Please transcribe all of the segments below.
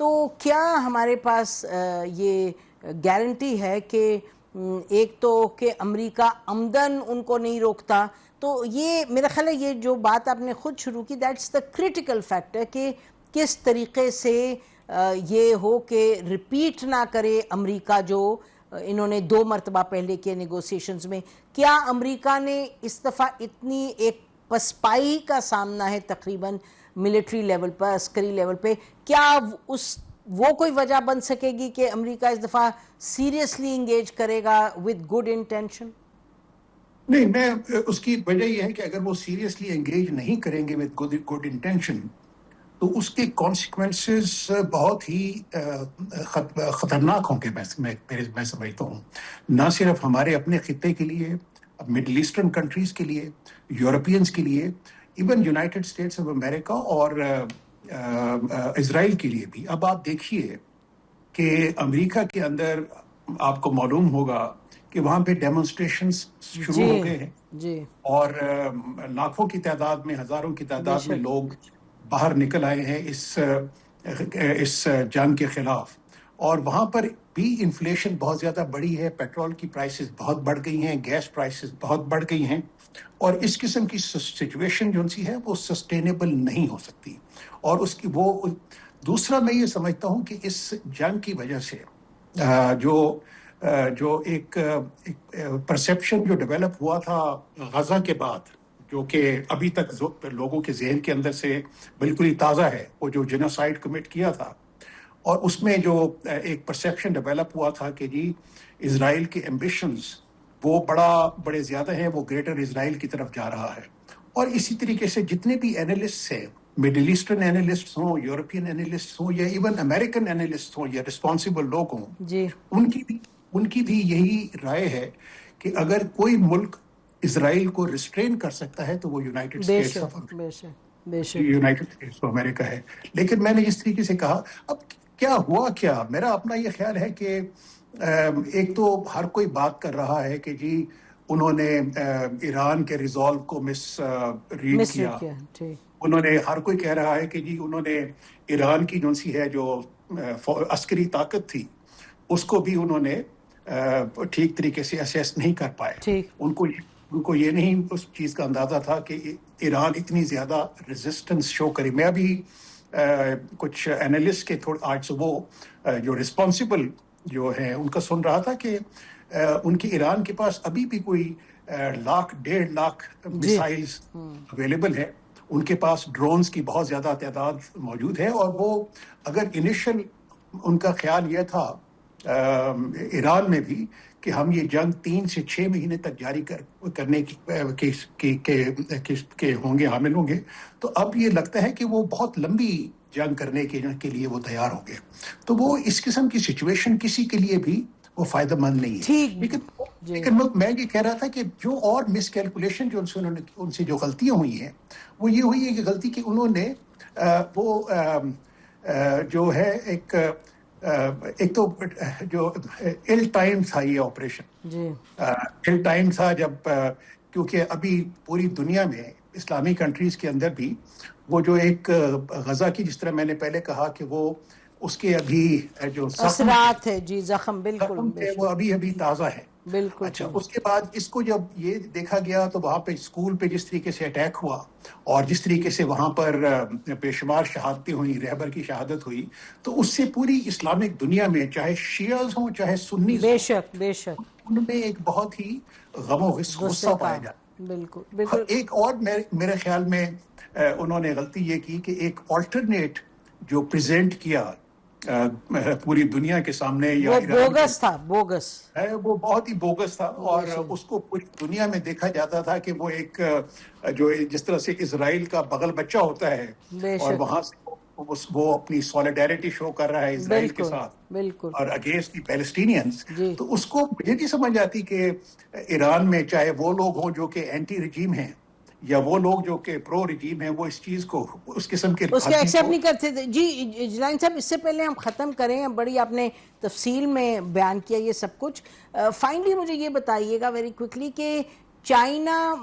تو کیا ہمارے پاس یہ گارنٹی ہے کہ ایک تو کہ امریکہ عمدن ان کو نہیں روکتا؟ تو یہ میرا خیال ہے یہ جو بات آپ نے خود شروع کی دیٹس دا کریٹیکل فیکٹر کہ کس طریقے سے یہ ہو کہ ریپیٹ نہ کرے امریکہ جو انہوں نے 2 مرتبہ پہلے کے نیگوسیشنز میں. کیا امریکہ نے اس دفعہ اتنی ایک پسپائی کا سامنا ہے تقریباً ملٹری لیول پر، عسکری لیول پہ، کیا وہ کوئی وجہ بن سکے گی کہ امریکہ اس دفعہ سیریسلی انگیج کرے گا ود گڈ انٹینشن؟ نہیں، میں اس کی وجہ یہ ہے کہ اگر وہ سیریسلی انگیج نہیں کریں گے ود گڈ انٹینشن تو اس کے کانسیکوینسز بہت ہی خطرناک ہوں گے. میں سمجھتا ہوں نہ صرف ہمارے اپنے خطے کے لیے، مڈل ایسٹرن کنٹریز کے لیے، یورپینز کے لیے، ایون یونائٹڈ اسٹیٹس آف امریکہ اور اسرائیل کے لیے بھی. اب آپ دیکھیے کہ امریکہ کے اندر آپ کو معلوم ہوگا کہ وہاں پہ ڈیمونسٹریشنز شروع ہو گئے ہیں، جی، اور لاکھوں کی تعداد میں، ہزاروں کی تعداد میں لوگ باہر نکل آئے ہیں اس جنگ کے خلاف. اور وہاں پر بھی انفلیشن بہت زیادہ بڑھی ہے، پیٹرول کی پرائسز بہت بڑھ گئی ہیں، گیس پرائسز بہت بڑھ گئی ہیں، اور اس قسم کی سچویشن جو سی ہے وہ سسٹینیبل نہیں ہو سکتی. اور اس کی وہ دوسرا میں یہ سمجھتا ہوں کہ اس جنگ کی وجہ سے جو ایک پرسیپشن جو ڈیولپ ہوا تھا غزہ کے بعد، جو کہ ابھی تک لوگوں کے ذہن کے اندر سے بالکل ہی تازہ ہے، وہ جو جینوسائیڈ کمٹ کیا تھا، اور اس میں جو ایک پرسیپشن ڈیولپ ہوا تھا کہ جی اسرائیل کے ایمبیشنز وہ بڑے زیادہ ہیں، وہ گریٹر اسرائیل کی طرف جا رہا ہے. اور اسی طریقے سے جتنے بھی اینالسٹ ہیں، مڈل ایسٹرن اینالسٹ ہوں، یورپین اینالسٹ ہوں، یا ایون امریکن اینالسٹ ہوں، یا رسپانسبل لوگ ہوں، جی، ان کی بھی یہی رائے ہے کہ اگر کوئی ملک اسرائیل کو ریسٹرین کر سکتا ہے تو وہ یونائٹڈ اسٹیٹس آف امریکہ ہے. لیکن میں نے جس طریقے سے کہا، اب کیا ہوا، کیا میرا اپنا یہ خیال ہے کہ ایک تو ہر کوئی بات کر رہا ہے کہ جی انہوں نے ایران کے ریزالو کو مس ریڈ کیا. انہوں نے، ہر کوئی کہہ رہا ہے کہ جی انہوں نے ایران کی جو سی ہے جو عسکری طاقت تھی اس کو بھی انہوں نے ٹھیک طریقے سے اسیس نہیں کر پائے. ان کو یہ نہیں اس چیز کا اندازہ تھا کہ ایران اتنی زیادہ ریزسٹنس شو کرے. میں ابھی کچھ اینالسٹ کے آج صبح جو رسپانسبل جو ہیں ان کا سن رہا تھا کہ ان کے ایران کے پاس ابھی بھی کوئی 1.5 لاکھ میسائلز اویلیبل ہے. ان کے پاس ڈرونز کی بہت زیادہ تعداد موجود ہے، اور وہ اگر انیشل ان کا خیال یہ تھا ایران میں بھی کہ ہم یہ جنگ 3 سے 6 مہینے تک جاری کرنے کے ہوں گے، حامل ہوں گے، تو اب یہ لگتا ہے کہ وہ بہت لمبی جنگ کرنے کے لیے وہ تیار ہوں گے. تو وہ اس قسم کی سچویشن کسی کے لیے بھی وہ فائدہ مند نہیں ہے. لیکن میں یہ کہہ رہا تھا کہ جو اور مس کیلکولیشن جو ان سے جو غلطیاں ہوئی ہیں وہ یہ ہوئی ہے کہ غلطی کہ انہوں نے وہ جو ہے ایک تو جو ایل ٹائم تھا یہ آپریشن، ایل ٹائم تھا جب کیونکہ ابھی پوری دنیا میں اسلامی کنٹریز کے اندر بھی وہ جو ایک غزہ کی، جس طرح میں نے پہلے کہا کہ وہ اس کے ابھی جو اثرات ہے، جی زخم بالکل وہ ابھی تازہ ہے. بالکل. اچھا، اس کے بعد اس کو جب یہ دیکھا گیا تو وہاں پہ اسکول پہ جس طریقے سے اٹیک ہوا اور جس طریقے سے وہاں پر بے شمار شہادتیں ہوئی، رہبر کی شہادت ہوئی، تو اس سے پوری اسلامک دنیا میں چاہے شیعز ہوں چاہے سنی، بے شک ان میں ایک بہت ہی غم و غصہ پایا جاتا. بالکل. ایک اور میرے خیال میں انہوں نے غلطی یہ کی کہ ایک آلٹرنیٹ جو پریزنٹ کیا پوری دنیا کے سامنے، یا بوگس تھا، وہ بہت ہی بوگس تھا، اور اس کو پوری دنیا میں دیکھا جاتا تھا کہ وہ ایک جو جس طرح سے اسرائیل کا بغل بچہ ہوتا ہے اور وہاں سے وہ اپنی سولیڈیرٹی شو کر رہا ہے اسرائیل کے ساتھ اور اگینسٹ دی پیلسٹینینز، تو اس کو یہ نہیں سمجھ آتی کہ ایران میں چاہے وہ لوگ ہوں جو کہ اینٹی رجیم ہیں یا وہ لوگ جو کہ پرو رجیم ہیں، وہ اس چیز کو اس قسم کے ایکسیپٹ نہیں کرتے تھے. جی جلانی صاحب، اس سے پہلے ہم ختم کریں، بڑی آپ نے تفصیل میں بیان کیا یہ سب کچھ. فائنلی مجھے یہ بتائیے گا ویری کوئکلی کہ چائنا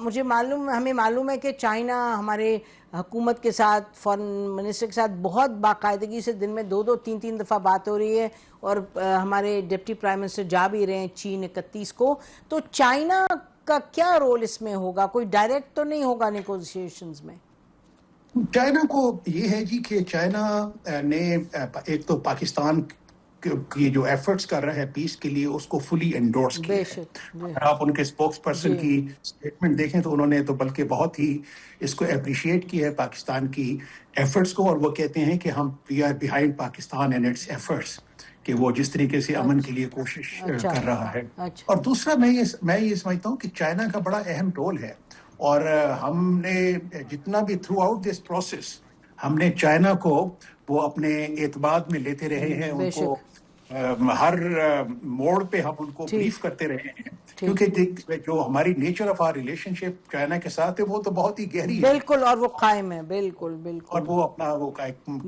ہمیں معلوم ہے کہ چائنا ہمارے حکومت کے ساتھ فارن منسٹر کے ساتھ بہت باقاعدگی سے دن میں 2-3 دفعہ بات ہو رہی ہے، اور ہمارے ڈپٹی پرائم منسٹر جا بھی رہے ہیں چین 31 کو. تو چائنا کا کیا رول اس میں ہوگا؟ کوئی ڈائریکٹ تو نہیں ہوگا نیگوشیشنز میں؟ چائنا کو یہ ہے جی کہ چائنا نے ایک تو پاکستان کی جو ایفرٹس کر رہا ہے پیس کے لیے اس کو فلی انڈورس کیا بے ہے. شک. اگر آپ ان کے اسپوکس پرسن جی. کی اسٹیٹمنٹ دیکھیں تو انہوں نے تو بلکہ بہت ہی اس کو اپریشیٹ کیا ہے پاکستان کی ایفرٹس کو، اور وہ کہتے ہیں کہ ہم we are behind Pakistan and its efforts, کہ وہ جس طریقے سے امن کے لیے کوشش اچھا. کر رہا ہے. اچھا. اور دوسرا میں یہ سمجھتا ہوں کہ چائنا کا بڑا اہم رول ہے، اور ہم نے جتنا بھی تھرو آؤٹ دس پروسیس ہم نے چائنا کو وہ اپنے اعتماد میں لیتے رہے ہیں، ان بے کو شک. ہر موڑ پہ ہم ان کو ٹھیک. بریف کرتے رہے ہیں، ٹھیک. کیونکہ جو ہماری nature of our relationship China کے ساتھ ہے وہ تو بہت ہی گہری ہے، بالکل، اور وہ قائم ہے. بالکل اور بالکل. وہ اپنا وہ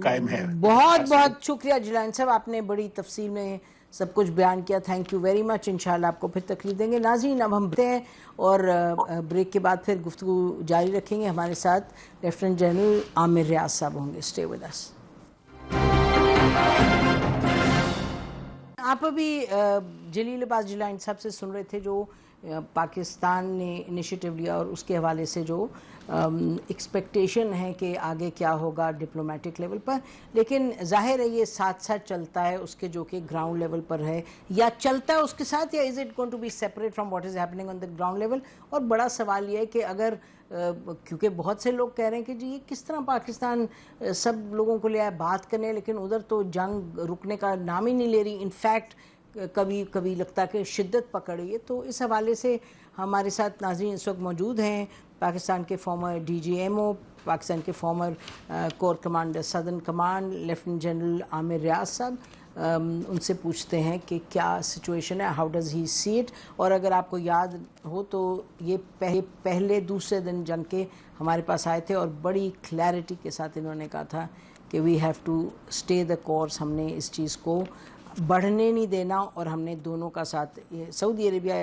قائم ہے. بہت بہت شکریہ جیلانی صاحب، آپ نے بڑی تفصیل میں سب کچھ بیان کیا. تھینک یو ویری مچ. انشاءاللہ آپ کو پھر تکلیف دیں گے. ناظرین اب ہم بڑھتے ہیں اور بریک کے بعد پھر گفتگو جاری رکھیں گے. ہمارے ساتھ لیفٹیننٹ جنرل عامر ریاض صاحب ہوں گے. Stay with us. آپ ابھی جلیل عباس جیلانی صاحب سے سن رہے تھے جو پاکستان نے انیشیٹو لیا اور اس کے حوالے سے جو ایکسپیکٹیشن ہے کہ آگے کیا ہوگا ڈپلومیٹک لیول پر، لیکن ظاہر ہے یہ ساتھ ساتھ چلتا ہے اس کے جو کہ گراؤنڈ لیول پر ہے، یا چلتا ہے اس کے ساتھ، یا is it going to be separate from what is happening on the ground level. اور بڑا سوال یہ ہے کہ اگر کیونکہ بہت سے لوگ کہہ رہے ہیں کہ جی یہ کس طرح پاکستان سب لوگوں کو لے آئے بات کرنے، لیکن ادھر تو جنگ رکنے کا نام ہی نہیں لے رہی. انفیکٹ کبھی کبھی لگتا ہے کہ شدت پکڑ رہی ہے. تو اس حوالے سے ہمارے ساتھ ناظرین اس وقت موجود ہیں پاکستان کے former D G M O, Pakistan کے former corps commander southern command lieutenant general Amir Riaz صاحب. ان سے پوچھتے ہیں کہ کیا سچویشن ہے، how does he see it. اور اگر آپ کو یاد ہو تو یہ پہلے دوسرے دن جنگ کے ہمارے پاس آئے تھے اور بڑی کلیئرٹی کے ساتھ انہوں نے کہا تھا کہ we have to stay the course. ہم نے اس چیز کو بڑھنے نہیں دینا، اور ہم نے دونوں کا ساتھ، Saudi Arabia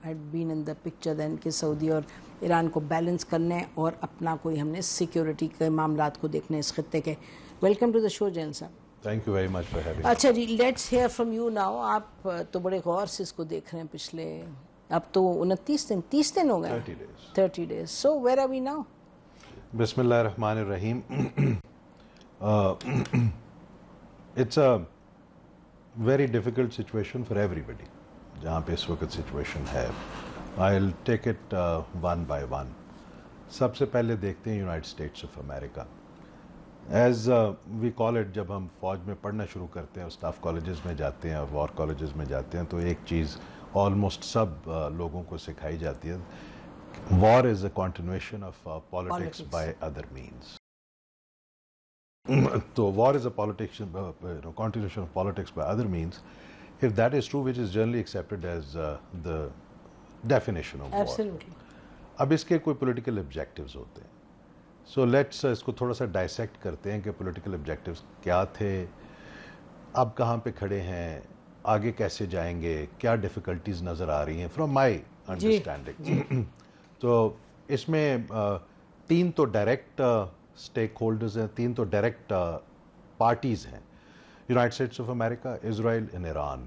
had been in the picture then, کہ سعودی اور ایران کو بیلنس کرنے اور اپنا کوئی ہم نے سیکیورٹی کے معاملات کو دیکھنے اس خطے کے. ویلکم ٹو دا شو جین صاحب. Thank you very much for having. اچھا جی، let's hear from you now. آپ تو بڑے غور سے اس کو دیکھ رہے ہیں پچھلے، اب تو 30 دن ہو گئے. 30 days. So where are we now? بسم اللہ الرحمن الرحیم. It's a very difficult situation for everybody جہاں پہ اس وقت سچویشن ہے. I will take it one by one. سب سے پہلے دیکھتے ہیں United States of America. As we call it, جب ہم فوج میں پڑھنا شروع کرتے ہیں، اسٹاف کالجز میں جاتے ہیں اور وار کالجز میں جاتے ہیں، تو ایک چیز آلموسٹ سب لوگوں کو سکھائی جاتی ہے، war is a continuation of politics by other means. تو war is a continuation of politics by other means. If that is true, which is generally accepted as the definition of war. Absolutely. اب اس کے کوئی political objectives ہوتے ہیں. So let's اس کو تھوڑا سا dissect کرتے ہیں کہ پولیٹیکل آبجیکٹیوز کیا تھے، اب کہاں پہ کھڑے ہیں، آگے کیسے جائیں گے، کیا ڈیفیکلٹیز نظر آ رہی ہیں فرام مائی انڈرسٹینڈنگ. تو اس میں 3 تو ڈائریکٹ اسٹیک ہولڈرز ہیں، 3 تو ڈائریکٹ پارٹیز ہیں: United States of America, Israel and Iran.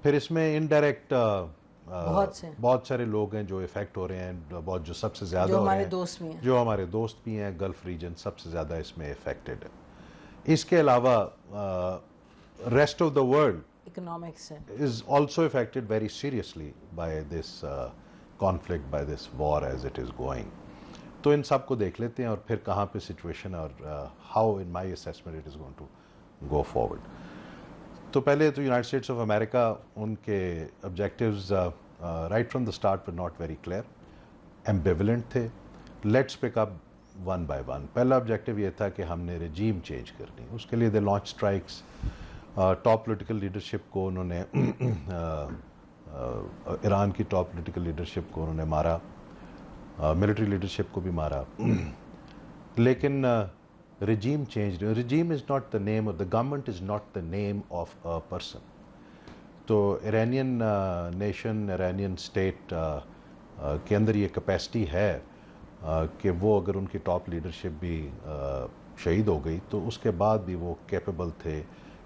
پھر اس میں انڈائریکٹ بہت سارے لوگ ہیں جو افیکٹ ہو رہے ہیں، بہت جو سب سے زیادہ ہو رہے ہیں، جو ہمارے دوست بھی ہیں. گلف ریجن سب سے زیادہ اس میں افیکٹڈ ہے. اس کے علاوہ rest of the world economics is also affected very seriously by this conflict, by this war as it is going. تو ان سب کو دیکھ لیتے ہیں اور پھر کہاں پہ سچویشن اور how in my assessment it is going to go forward. تو پہلے تو یونائٹڈ اسٹیٹس آف امریکہ، ان کے objectives right from the start were not very clear, ambivalent تھے. Let's pick up one by one. پہلا آبجیکٹیو یہ تھا کہ ہم نے رجیم چینج کرنی. اس کے لیے they launch strikes. Top political leadership کو انہوں نے ایران کی ٹاپ پولیٹیکل لیڈرشپ کو انہوں نے مارا، ملٹری لیڈرشپ کو بھی مارا. لیکن regime change, regime is not the نیم، اور the government is not the name of a person. تو ایرانین نیشن، ایرانین اسٹیٹ کے اندر یہ کیپیسٹی ہے کہ وہ اگر ان کی ٹاپ لیڈرشپ بھی شہید ہو گئی تو اس کے بعد بھی وہ کیپیبل تھے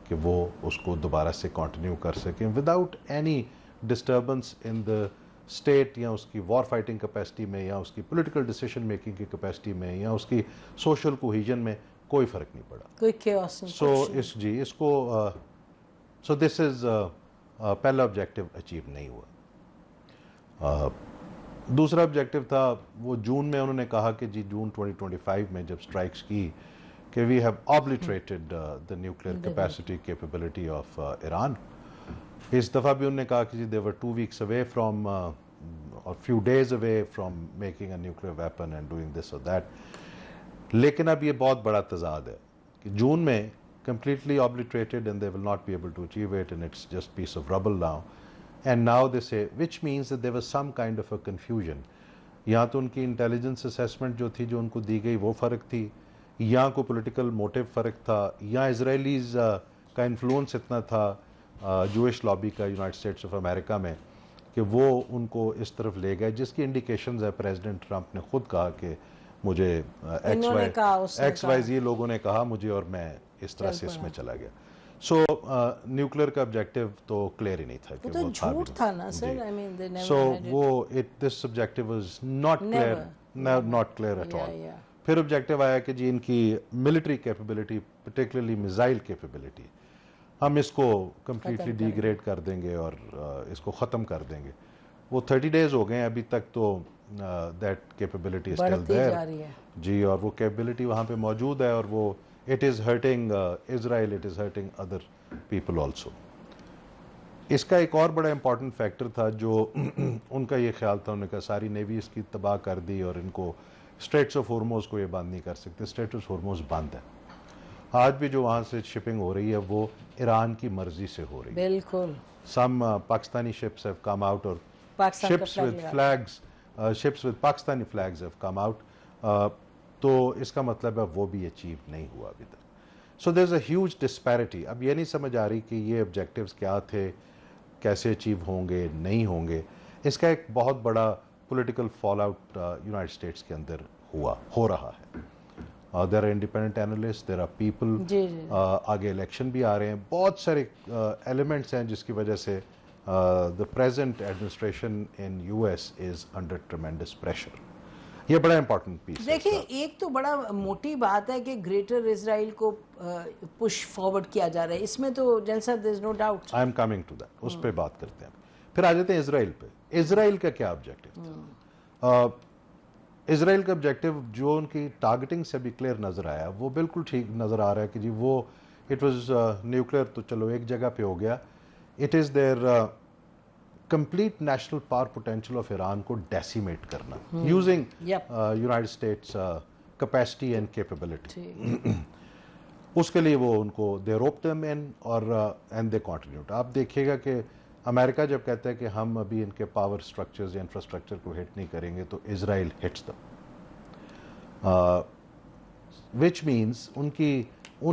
کہ وہ اس کو دوبارہ سے کنٹینیو کر سکیں without any disturbance in the state, یا اس کی وار فائٹنگ کیپیسٹی میں، یا اس کی پولیٹیکل ڈیسیشن میکنگ کی کیپیسٹی میں، یا اس کی سوشل کوہیجن میں کوئی فرق نہیں پڑا. کوئی chaos نہیں. سو اس کو سو دس از پہلا آبجیکٹو اچیو نہیں ہوا. دوسرا آبجیکٹو تھا وہ جون میں انہوں نے کہا کہ جی جون 2025 میں جب اسٹرائکس کی کہ we have obliterated the nuclear capacity capability of Iran. اس دفعہ بھی انہوں نے کہا کہ جی دے ور 2 weeks away from or few days away from making a nuclear weapon and doing this or that. لیکن اب یہ بہت بڑا تضاد ہے کہ جون میں completely obliterated and they will not be able to achieve it and it's just piece of rubble now. And now they say, which means that there was some kind of a confusion. یا تو ان کی intelligence assessment جو تھی جو ان کو دی گئی وہ فرق تھی، یا کوئی پولیٹیکل موٹیو فرق تھا، یا اسرائیلیز کا انفلوئنس اتنا تھا جوئش لابی کا یونائٹڈ اسٹیٹس آف امریکہ میں کہ وہ ان کو اس طرف لے گئے، جس کی انڈیکیشنز ہے پریزیڈنٹ ٹرمپ نے خود کہا کہ مجھے ایکس وائی زی لوگوں نے کہا مجھے اور میں اس طرح سے اس میں چلا گیا. سو نیوکلیئر کا آبجیکٹو تو کلیئر ہی نہیں تھا کہ وہ جھوٹ تھا نا سر. سو وہ this objective was not clear at all. پھر آبجیکٹو آیا کہ جی ان کی military capability particularly missile capability ہم اس کو کمپلیٹلی ڈی گریڈ کر دیں گے اور اس کو ختم کر دیں گے. وہ 30 days ہو گئے ہیں ابھی تک تو that capability is still there جی، اور وہ کیپیبلٹی وہاں پہ موجود ہے اور وہ it is hurting Israel, it is hurting other people also. اس کا ایک اور بڑا امپورٹنٹ فیکٹر تھا جو ان کا یہ خیال تھا، انہوں نے کہا ساری نیوی اس کی تباہ کر دی اور ان کو اسٹریٹس آف ہورموز کو یہ بند نہیں کر سکتے. اسٹریٹس آف ہورموز بند ہے آج بھی، جو وہاں سے شپنگ ہو رہی ہے وہ ایران کی مرضی سے ہو رہی ہے. بالکل. سم Pakistani ships have come out اور ships with flags ships with Pakistani flags have come out. تو اس کا مطلب ہے وہ بھی اچیو نہیں ہوا ابھی تک. سو دیر از اے ہیوج ڈسپیرٹی. اب یہ نہیں سمجھ آ رہی کہ یہ آبجیکٹیوز کیا تھے، کیسے اچیو ہوں گے نہیں ہوں گے. اس کا ایک بہت بڑا political fall out United States کے اندر ہو رہا ہے. There are independent analyst, there are people. آگے الیکشن بھی آ رہے ہیں، بہت سارے ایلیمنٹس ہیں جس کی وجہ سے the present administration in US is under tremendous pressure. یہ بڑا امپورٹنٹ پیس ہے. دیکھیں ایک تو بڑا موٹی بات ہے کہ گریٹر اسرائیل کو پش فارورڈ کیا جا رہا ہے، اس میں تو جنرل صاحب there is no doubt. I am coming to that. اس پہ بات کرتے ہیں. پھر آ جاتے ہیں اسرائیل پہ. اسرائیل کا کیا آبجیکٹو تھا؟ اسرائیل کا آبجیکٹو جو ان کی ٹارگٹنگ سے بھی کلیئر نظر آیا وہ بالکل ٹھیک نظر آ رہا ہے کہ جی وہ اٹ واز نیوکلیئر تو چلو ایک جگہ پہ ہو گیا. It is their complete national power potential of Iran کو ڈیسیمیٹ کرنا using United States capacity and capability. اس کے لیے وہ ان کو دے روپ دیم ان اور اینڈ دے کنٹینیوڈ. آپ دیکھیے گا کہ امریکہ جب کہتا ہے کہ ہم ابھی ان کے پاور اسٹرکچرز یا انفراسٹرکچر کو ہٹ نہیں کریں گے تو اسرائیل ہٹس دم، وچ مینس ان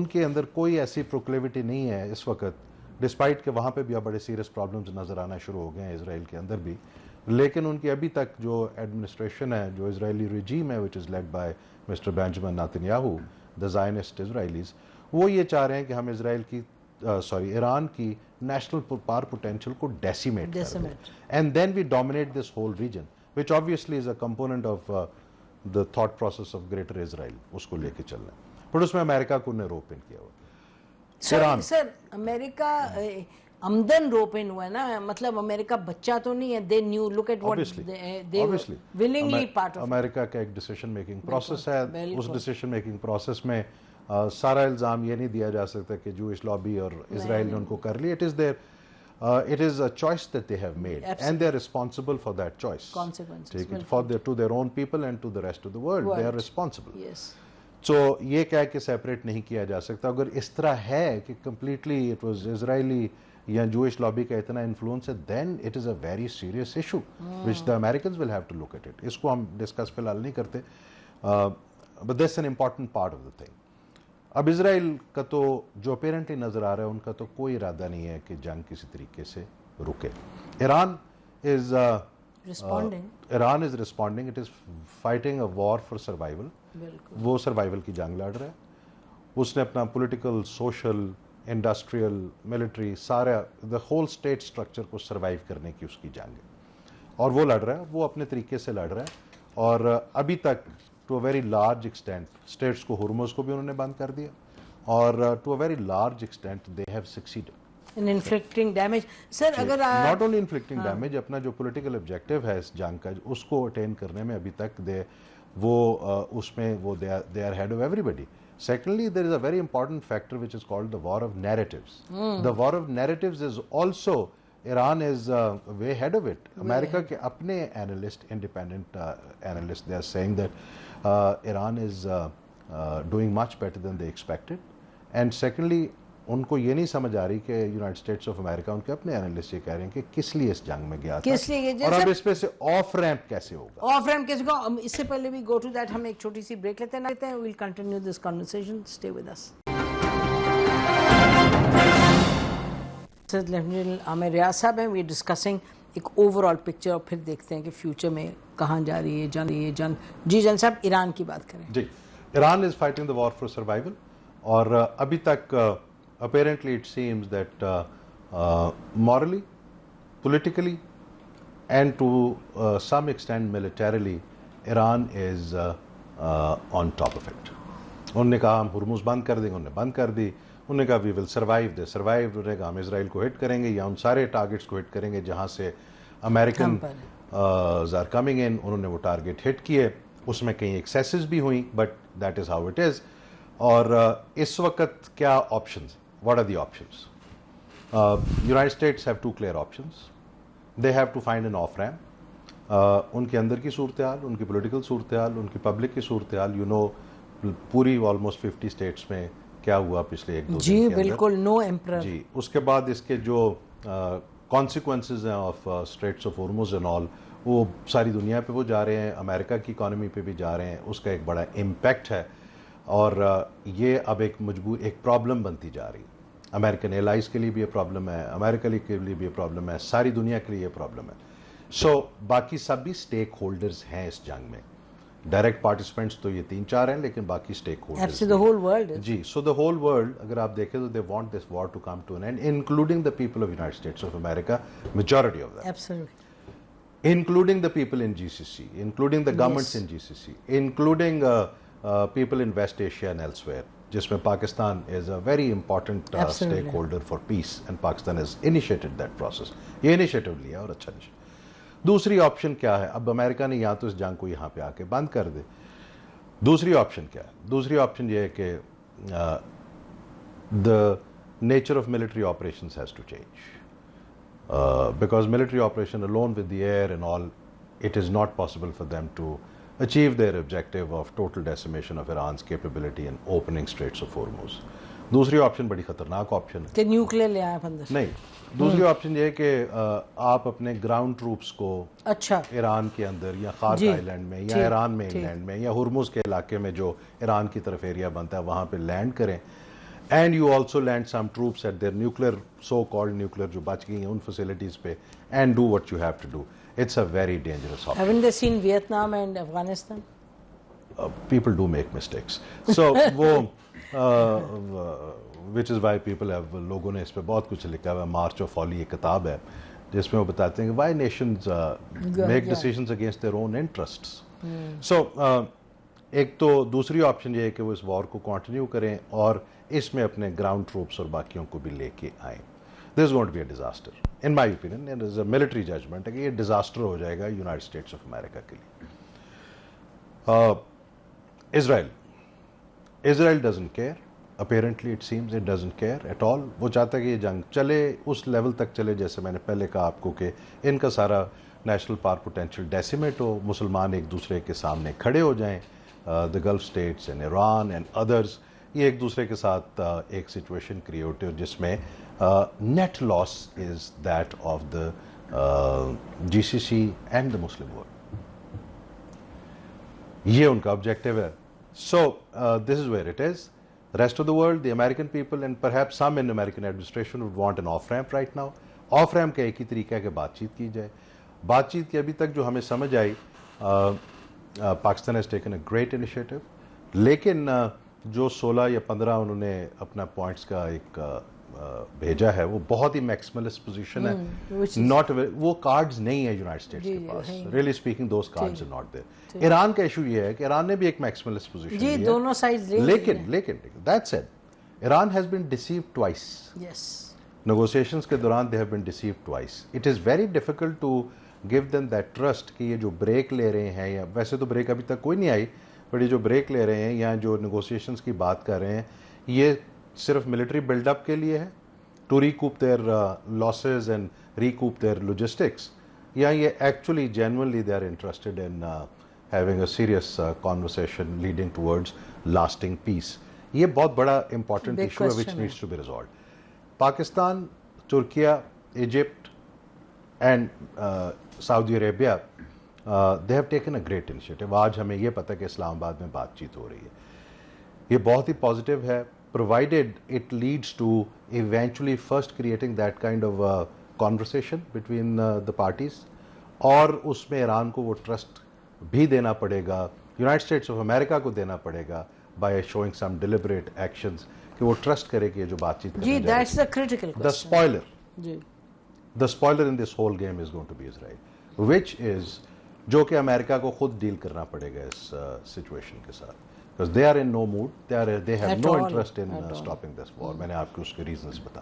کے اندر کوئی ایسی پروکلیوٹی نہیں ہے اس وقت، ڈسپائٹ کہ وہاں پہ بھی اب بڑے سیریس پرابلمز نظر آنا شروع ہو گئے ہیں اسرائیل کے اندر بھی. لیکن ان کی ابھی تک جو ایڈمنسٹریشن ہے، جو اسرائیلی ریجیم ہے which is led by mister Benjamin Netanyahu, the Zionist Israelis, وہ یہ چاہ رہے ہیں کہ ہم اسرائیل کی ایران کی نیشنل پاور پوٹینشیل کو ڈیسیمیٹ کر دیں and then we dominate this whole region which obviously is a component of the thought process of Greater Israel. اس کو لے کے چلنا ہے، پر اس میں امریکہ کو نے روپ ان کیا ہوا. سر امریکہ عمدن روپ ان ہوا ہے نا، مطلب امریکہ بچہ تو نہیں ہے. They new look at what they willingly part of. امریکہ کا ایک ڈیسیشن میکنگ پروسیس ہے، اس ڈیسیشن میکنگ پروسیس میں سارا الزام یہ نہیں دیا جا سکتا کہ جوئش لابی اور اسرائیل نے ان کو کر لی. It is a choice that they have made. Absolutely. And they are responsible for that choice. Consequences. To their own people and to the rest of the world. They are responsible. Yes. So یہ کہہ کے separate نہیں کیا جا سکتا. اگر اس طرح ہے کہ completely it was Israeli یا Jewish lobby کا اتنا influence ہے, then it is a very serious issue which the Americans will have to look at it. اس کو ہم ڈسکس فی الحال نہیں کرتے. But that's an important part of the thing. اب اسرائیل کا تو جو اپیرنٹلی نظر آ رہا ہے ان کا تو کوئی ارادہ نہیں ہے کہ جنگ کسی طریقے سے رکے. ایران از Responding. Iran is responding. It is fighting a war for survival. بالکل وہ سروائیول کی جنگ لڑ رہا ہے. اس نے اپنا پولیٹیکل, سوشل, انڈسٹریل, ملٹری, سارا دا ہول اسٹیٹ اسٹرکچر کو سروائیو کرنے کی اس کی جنگ ہے, اور وہ لڑ رہا ہے, وہ اپنے طریقے سے لڑ رہا ہے. اور ابھی تک to a very large extent status quo, Hormuz کو بھی انہوں نے بند کر دیا, اور to a very large extent they have succeed in inflicting damage. Sir اگر ناٹ اونلی انفلکٹنگ ڈیمیج, اپنا جو پولیٹیکل آبجیکٹو ہے اس جنگ کا اس کو اٹین کرنے میں ابھی تک اس میں وہ they are head of everybody. Secondly, there is a very important factor which is called the war of narratives. The war of narratives is also, Iran is way ahead of it. America ke apne analyst, independent analysts, they are saying that Iran is doing much better than they expected. And secondly, ان کو یہ نہیں سمجھ آ رہی کہ United States of امریکہ, ان کے اپنے analyst یہ کہہ رہے ہیں کہ کس لیے اس جنگ میں گیا تھا, کس لیے, اور اب اس پہ سے آف ریمپ کیسے ہوگا. آف ریم کیسے ہوگا. اس سے پہلے بھی گو ٹو دیٹ, ہم ایک چھوٹی سی بریک لیتے ہیں. We'll continue this conversation, stay with us. Lieutenant Amir Riaz sahib ہیں, وی ڈسکسنگ ایک اوور آل پکچر, اور پھر دیکھتے ہیں کہ فیوچر میں کہاں جا رہی ہے جنگ. جی جان صاحب, ایران کی بات کریں. جی, Iran is fighting the war for survival, اور ابھی تک apparently it seems that morally, politically, and to some extent militarily, Iran is on top of it. انہوں نے کہا ہم ہرمز بند کر دیں گے, انہوں نے بند کر دی. انہوں نے کہا وی ول سروائیو, دے سروائیوڈ. انہوں نے کہا ہم اسرائیل کو ہٹ کریں گے, یا ان سارے ٹارگیٹس کو ہٹ کریں گے جہاں سے امریکن آر کمنگ ان. انہوں نے وہ ٹارگیٹ ہٹ کیے, اس میں کہیں ایکسیسز بھی ہوئیں, but that is how it is. اور اس وقت کیا options, what are the options? United States have two clear options. They have to find an off-ramp. ان کے اندر کی صورتحال, ان کی پولیٹیکل صورتحال, ان کی پبلک کی صورتحال, یو نو پوری آلموسٹ 50 اسٹیٹس میں کیا ہوا پچھلے 1-2 دن جی بالکل, نو ایمپرر. جی, اس کے بعد اس کے جو کانسیکوینسز ہیں of streets of Hormuz and all, وہ ساری دنیا پہ وہ جا رہے ہیں, امریکہ کی اکانومی پہ بھی جا رہے ہیں. اس کا ایک بڑا امپیکٹ ہے, اور یہ اب ایک پرابلم بنتی جا رہی ہے. امریکن ایلائز کے لیے بھی یہ پرابلم ہے, امریکہ کے لیے بھی یہ پرابلم ہے, ساری دنیا کے لیے یہ پرابلم ہے. سو باقی سب بھی اسٹیک ہولڈرز ہیں اس جنگ میں. ڈائریکٹ پارٹیسپینٹس تو یہ 3-4 ہیں, لیکن باقی stakeholders the whole world. جی, سو دا ہول ورلڈ اگر آپ دیکھیں تو they want this war to come to an end, including the people of United States of America, majority of them, Absolutely. including the people in GCC, including the governments in GCC, including people in West Asia and elsewhere, جس میں Pakistan is a very important stakeholder for peace, and Pakistan has initiated that process. یہ initiative لیا اور اچھا initiative. دوسری option کیا ہے, اب امریکہ نے یا تو اس جنگ کو یہاں پہ آ کے بند کر دے. دوسری آپشن کیا ہے, دوسری آپشن یہ ہے کہ the nature of military operations has to change. Because military operation alone with the air and all, it is not possible for them to achieve their objective of total decimation of Iran's capability in opening Straits of Hormuz. دوسری option بڑی خطرناک option ہے کہ nuclear لے آئے اندر. نہیں, دوسری option یہ ہے کہ آپ اپنے گراؤنڈ ٹروپس کو اچھا ایران کے اندر یا خارق آئی لینڈ میں یا ایران مین لینڈ میں یا ہرمز کے علاقے میں جو ایران کی طرف ایریا بنتا ہے وہاں پہ لینڈ کریں, and you also land some troops at their nuclear, so called nuclear جو بچ گئی ہیں ان فیسلٹیز پہ, and do what you have to do. It's a very dangerous option. Haven't they seen Vietnam and Afghanistan? People do make mistakes. So, which is why people have, لوگوں نے اس پہ بہت کچھ لکھا ہوا ہے. March of Folly ایک کتاب ہے جس میں وہ بتاتے ہیں کہ why nations make decisions against their own interests. So, ایک تو دوسری آپشن یہ ہے کہ وہ اس وار کو کنٹینیو کریں اور اس میں اپنے گراؤنڈ ٹروپس اور باقیوں کو بھی لے کے آئیں. This is going to be a disaster. In my opinion, it is a military judgment کہ یہ ڈیزاسٹر ہو جائے گا یونائٹڈ اسٹیٹس آف امریکہ کے لیے. Israel doesn't care. Apparently it seems it doesn't care at all. وہ چاہتا ہے کہ یہ جنگ چلے, اس لیول تک چلے جیسے میں نے پہلے کہا آپ کو کہ ان کا سارا نیشنل پاور پوٹینشیل ڈیسیمیٹ ہو, مسلمان ایک دوسرے کے سامنے کھڑے ہو جائیں, the Gulf states and Iran and others, یہ ایک دوسرے کے ساتھ ایک سچویشن کریٹ ہو جس میں net loss is that of the GCC and the Muslim world. یہ ان کا آبجیکٹو ہے. So this is where it is. Rest of the world, the American people and perhaps some in American administration would want an off-ramp right now. Off-ramp کا ایک ہی طریقہ ہے کہ بات چیت کی جائے. بات چیت کی ابھی تک جو ہمیں سمجھ آئی Pakistan has taken a great initiative, لیکن جو 16 یا 15 انہوں نے اپنا پوائنٹس کا ایک بھیجا ہے وہ بہت ہی میکسیملسٹ پوزیشن ہے, ناٹ وہ کارڈز نہیں ہے یونائٹڈ اسٹیٹس کے پاس, really speaking those cards are not there. Iran کا ایشو یہ ہے کہ ایران نے بھی ایک میکسیملسٹ پوزیشن لی ہے, دونوں سائڈز لیکن that's it, Iran has been deceived twice. Negotiations کے دوران they have been deceived twice. It is very difficult to give them that trust کہ یہ جو بریک لے رہے ہیں, یا ویسے تو بریک ابھی تک کوئی نہیں آئی, بٹ یہ جو بریک لے رہے ہیں یا جو نیگوسیشنز کی بات کر رہے ہیں یہ صرف ملٹری بلڈ اپ کے لیے ہے, to recoup their losses and recoup their logistics, یا یہ actually genuinely they are interested in having a serious conversation leading towards lasting peace. یہ بہت بڑا امپورٹنٹ ایشو ہے which needs to be resolved. Pakistan, Turkiye, Egypt and Saudi Arabia they have taken a great initiative. آج ہمیں یہ پتہ کہ اسلام آباد میں بات چیت ہو رہی ہے, یہ بہت ہی پازیٹیو ہے, provided it leads to eventually first creating that kind of conversation between the parties, اور اس میں ایران کو وہ ٹرسٹ بھی دینا پڑے گا, یونائٹڈ اسٹیٹس آف امریکہ کو دینا پڑے گا by showing some deliberate actions کہ وہ ٹرسٹ کرے کہ یہ جو بات چیت کرنے جا رہی ہے. The spoiler in this whole game is going to be Israel, which is جو کہ امریکہ کو خود ڈیل کرنا پڑے گا اس سچویشن کے ساتھ, because they are in no mood, they have no interest in stopping this war. میں نے آپ کو اس کے ریزنز بتا.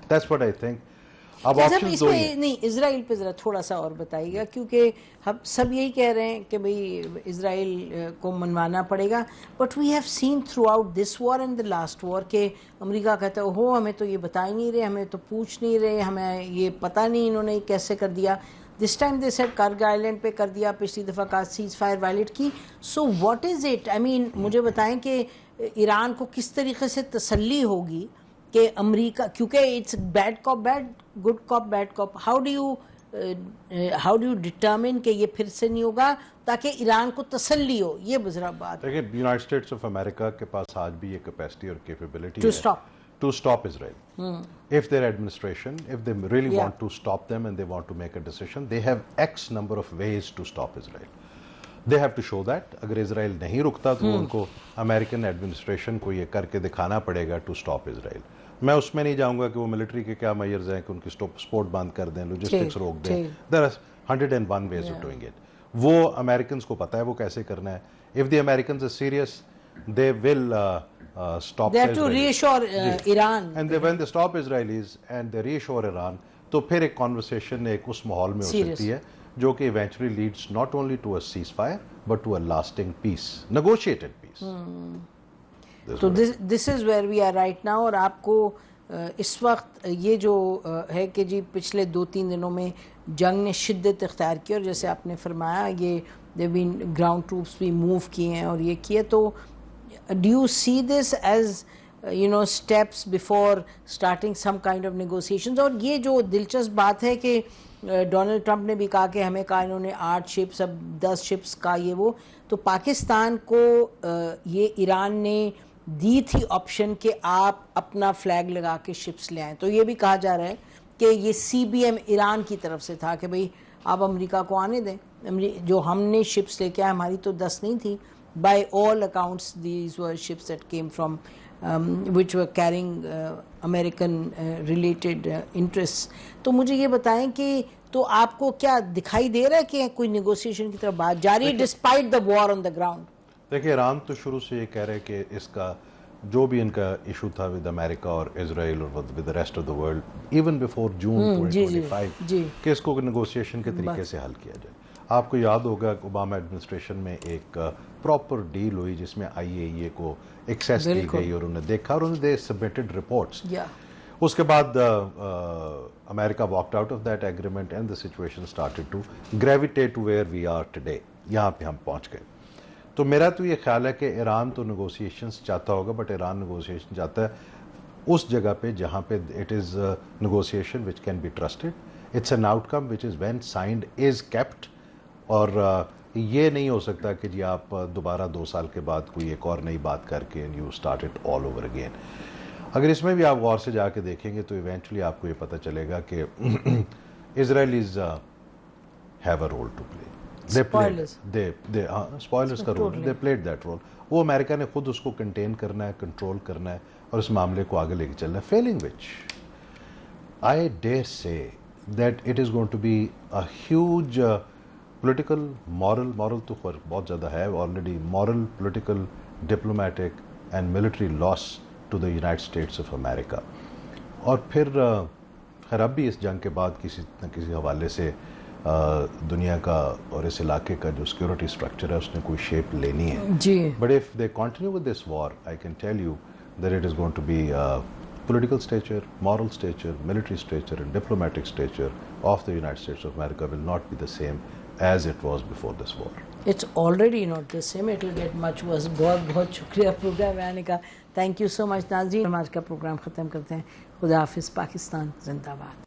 That's what I think. اب آپشنز دو ہیں. نہیں, اسرائیل پہ ذرا تھوڑا سا اور بتائیے گا, کیونکہ ہم سب یہی کہہ رہے ہیں کہ بھئی اسرائیل کو منوانا پڑے گا, but we have seen throughout this war and the last war کہ امریکہ کہتا ہے ہو ہمیں تو یہ بتا ہی نہیں رہے, ہمیں تو پوچھ نہیں رہے, ہمیں یہ پتہ نہیں انہوں نے کیسے کر دیا. This time they set Kharg island پہ کر دیا, پچھلی دفعہ کا سیز فائر وائلیٹ کی. سو واٹ از اٹ, آئی مین مجھے بتائیں کہ ایران کو کس طریقے سے تسلی ہوگی کہ امریکہ, کیونکہ it's bad cop bad, good cop bad cop, how do you determine کہ یہ پھر سے نہیں ہوگا تاکہ ایران کو تسلی ہو. یہ بزرا بات. دیکھیں, یونائٹڈ اسٹیٹس آف امریکہ کے پاس آج بھی یہ کیپیسٹی اور کیپیبلٹی ہے to stop Israel. If their administration, if they really want to stop them and they want to make a decision, they have X number of ways to stop Israel. They have to show that. اگر اسرائیل نہیں رکتا تو ان کو American administration کو یہ کر کے دکھانا پڑے گا ٹو اسٹاپ اسرائیل. میں اس میں نہیں جاؤں گا کہ وہ ملٹری کے کیا میئرز ہیں کہ ان کی سپورٹ بند کر دیں, لوجسٹکس روک دیں. There are 101 ways of doing it. وہ امریکنز کو پتا ہے وہ کیسے کرنا ہے. If the Americans are serious, they will stop. They have to reassure Iran. And when they stop Israelis and they reassure Iran, تو پھر ایک conversation ایک اس ماحول میں ہو سکتی ہے جو کہ eventually leads not only to a ceasefire but to a lasting peace, negotiated peace. تو this is where we are right now. اور آپ کو اس وقت یہ جو ہے کہ جی پچھلے 2-3 دنوں میں جنگ نے شدت اختیار کی, اور جیسے آپ نے فرمایا یہ they've been ground troops بھی موو کیے ہیں اور یہ کیے, تو do you see this as steps before starting some kind of negotiations? اور یہ جو دلچسپ بات ہے کہ ڈونلڈ ٹرمپ نے بھی کہا کہ ہمیں کہا انہوں نے 8 شپس, اب 10 شپس کا یہ وہ, تو پاکستان کو یہ ایران نے دی تھی آپشن کہ آپ اپنا فلیگ لگا کے شپس لے آئیں. تو یہ بھی کہا جا رہا ہے کہ یہ CBM ایران کی طرف سے تھا کہ بھئی آپ امریکہ کو آنے دیں, جو ہم نے شپس لے کے آئے ہماری تو 10 نہیں تھی. By all accounts, these were ships that came from, which were carrying American related interests. تو مجھے یہ بتائیں کہ تو آپ کو کیا دکھائی دے رہا ہے کہ کوئی نیگوسیشن کی طرف بات جاری ہے despite the war on the ground? دیکھیں, ایران تو شروع سے یہ کہہ رہے کہ اس کا جو بھی ان کا ایشو تھا ود امریکہ اور اسرائیل اور with the rest of the world, even before June 2025, کہ اس کو نیگوسیشن کے طریقے سے حل کیا جائے. آپ کو یاد ہوگا اوباما ایڈمنسٹریشن میں ایک پراپر ڈیل ہوئی جس میں IAEA کو ایکسیس دی گئی اور انہوں نے دیکھا اور انہوں نے سبمٹڈ رپورٹس. اس کے بعد امریکہ walked out of that agreement and the situation started to gravitate to where we are today. یہاں پہ ہم پہنچ گئے. تو میرا تو یہ خیال ہے کہ ایران تو نیگوسیشنس چاہتا ہوگا, بٹ ایران نیگوسیشن چاہتا ہے اس جگہ پہ جہاں پہ it is negotiation which can be trusted, it's an outcome which is when signed is kept. اور یہ نہیں ہو سکتا کہ جی آپ دوبارہ 2 سال کے بعد کوئی ایک اور نئی بات کر کے you start it all over again. اگر اس میں بھی آپ غور سے جا کے دیکھیں گے تو ایونچولی آپ کو یہ پتہ چلے گا کہ اسرائیل از have a role to play. Spoilers. Spoilers کا role they played that role. وہ امریکہ نے خود اس کو کنٹین کرنا ہے, کنٹرول کرنا ہے اور اس معاملے کو آگے لے کے چلنا ہے, failing which I dare say that it is going to be a huge political, moral تو بہت زیادہ ہے already, moral, political, diplomatic and military loss to the United States of America. اور پھر خیر اب بھی اس جنگ کے بعد کسی نہ کسی حوالے سے دنیا کا اور اس علاقے کا جو سیکورٹی اسٹرکچر ہے اس نے کوئی شیپ لینی ہے جی. But if they continue with this war I can tell you that it is going to be political stature, moral stature, military stature and diplomatic stature of the United States of America will not be the same as it was before this war. It's already not the same. It will get much worse. بہت بہت شکریہ programme میں آنے کا. Thank you so مچ. ناظرین ہم آج کا پروگرام ختم کرتے ہیں. خدا حافظ. پاکستان زندہ باد.